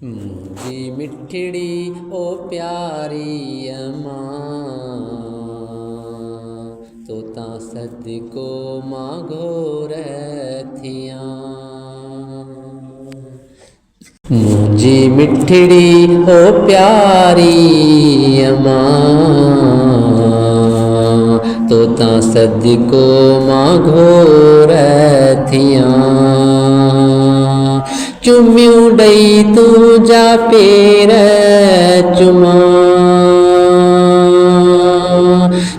मुंहिंजी मिठड़ी ओ प्यारी अमां, तो तां सदको मां घोर थियां। मुंहिंजी मिठड़ी ओ प्यारी अमां, तो तां सदको मां घोर थियां। चुमियूं ॾई तुंहिंजा पेर चुमां,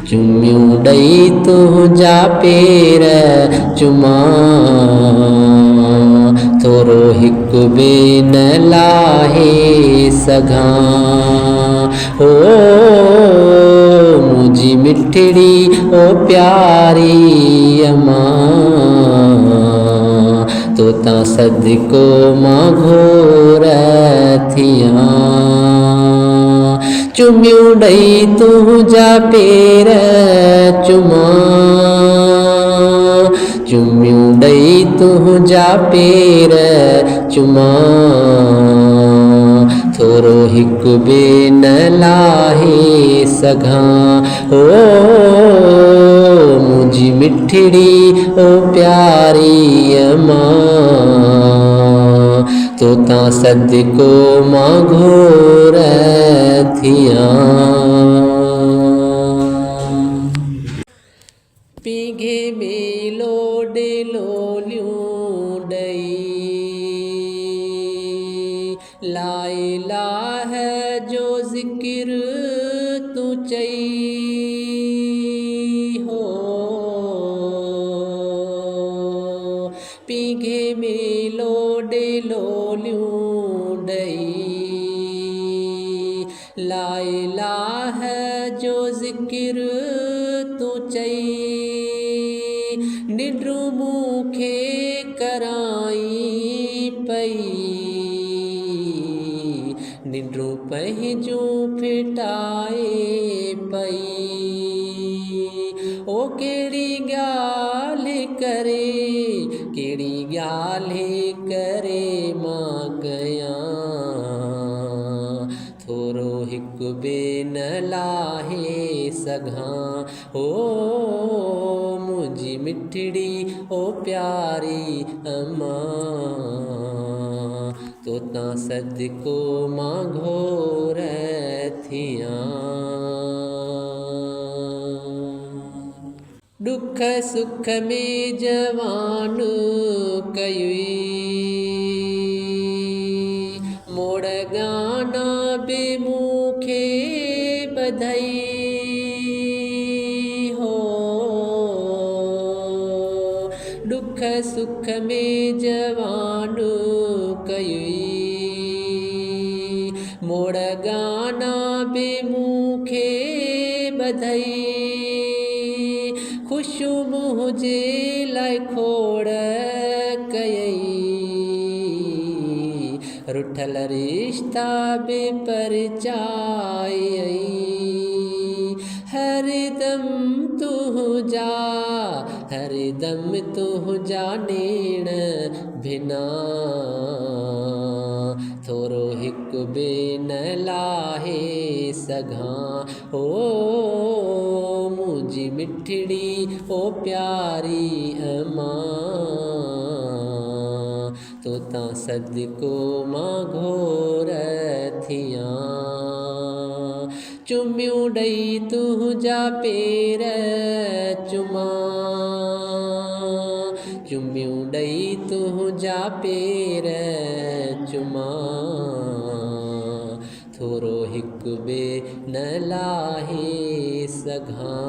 चुमियूं ॾई तुंहिंजा पेर चुमां, थोरो हिकु ॿिए न लाहे सघां। ओ मुंहिंजी मिठड़ी ओ प्यारी अमां, तो तां सदको मां घोर थियां। चुमियूं ॾई तुंहिंजा पेर चुमां, चुमियूं ॾई तुंहिंजा पेर चुमां, थोरो हिकु ॿिए न लाहे सघां। ओ मुंहिंजी मिठड़ी ओ प्यारी अमां, तो तां सदको मां घोर थियां। पीघे में लोॾे लोलियूं ॾई, ला इलाह जो ज़िक्र तूं चई हो। पीघे में लोॾे लोलियूं ॾई, ला इलाह जो ज़िक्र तूं चई। निंड्रू मूंखे कराई पई, निंड्रू पंहिंजूं फिटाए पई। ओ कहिड़ी ॻाल्हि करे, कहिड़ी ॻाल्हि करे मां कयां, थोरो हिकु ॿिए न लाहे सघां। ओ मुंहिंजी मिठड़ी ओ प्यारी अमां, तो तां सदको मां घोर थियां। दुख सुख में जवान कयुई, मोड़ गाना बि मूंखे ॿधई हो। दुख सुख में जवान कयुई, मोड़ गाना बि मूंखे ॿधई। ख़ुशि मुंहिंजे लाइ खोड़ कयई, रुठल रिश्ता बि परचाई। हरदम तुंहिंजा, हरदम तुंहिंजा नेण भिना, थोरो हिकु ॿिए न लाहे सघां। ओ मुंहिंजी मिठड़ी ओ प्यारी अमां, तो तां सदको मां घोर थियां। चुमियूं ॾई तुंहिंजा पेर चुमां, चुमियूं ॾई तुंहिंजा पेर चुमां, थोरो हिकु ॿिए न लाहे सघां।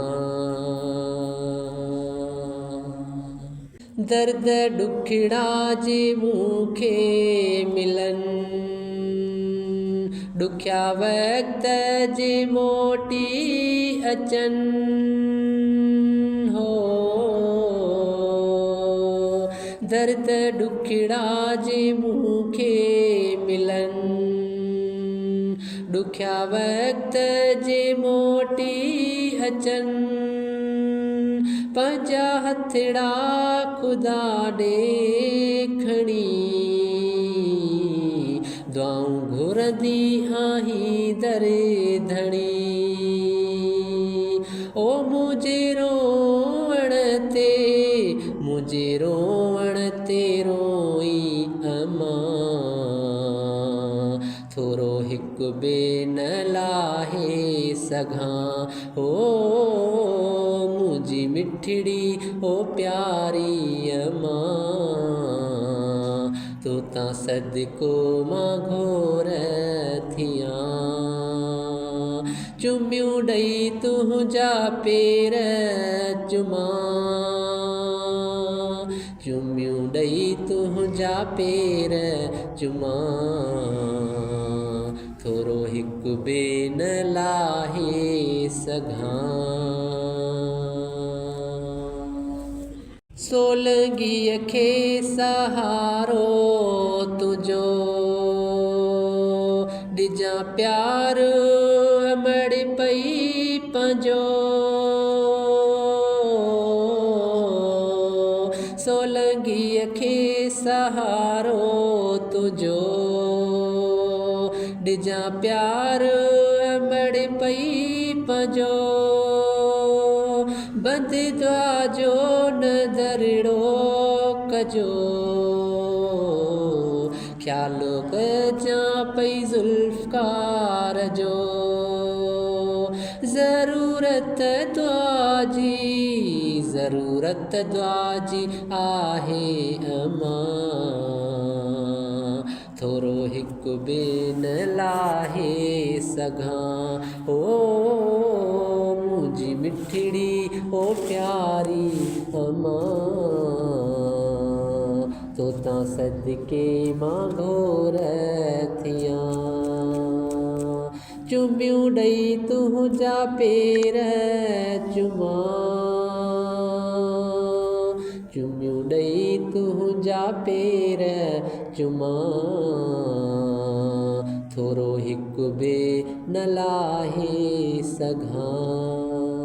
दर्द ॾुखड़ा जे मूंखे मिलनि, ॾुखिया वक़्त जे मोटी अचनि हो। दर्द ॾुखड़ा जे मूंखे मिलनि, ॾुखिया वक़्त जे मोटी अचनि। पंहिंजा हथड़ा ख़ुदा ॾे खणी, दुआऊं घुरंदी आहीं दर धणी ओ मुझे रोवण ते रोई अमां थोरो हिकु ॿिए न लाहे सघां ओ मुंहिंजी मिठड़ी ओ प्यारी अमां तूं तां सदिको मां घोर थियां चुमियूं ॾेई तुंहिंजा पेर चुमियूं ॾेई तुंहिंजा पेर थोरो हिकु ॿिए न लाहे सघां सोलंगीअ खे सहारो तुंहिंजो ॾिजां प्यार अमड़ पई पंहिंजो सोलंगीअ खे सहारो तुंहिंजो ॾिजां प्यार अमड़ पई पंहिंजो बंदि दुआ जो न दरिड़ो कजो ख़्यालो कजां पई ज़ुल्फ़कार जो ज़रूरत दुआ जी आहे अमां थोरो हिकु ॿिए न लाहे सघां ओ मुंहिंजी मिठड़ी ओ प्यारी अमां तो तां सदिके मां घोर थियां चुमियूं ॾेई तुंहिंजा पेर चुमियूं ॾेई तुंहिंजा पेर थोरो हिकु ॿिए न लाहे सघां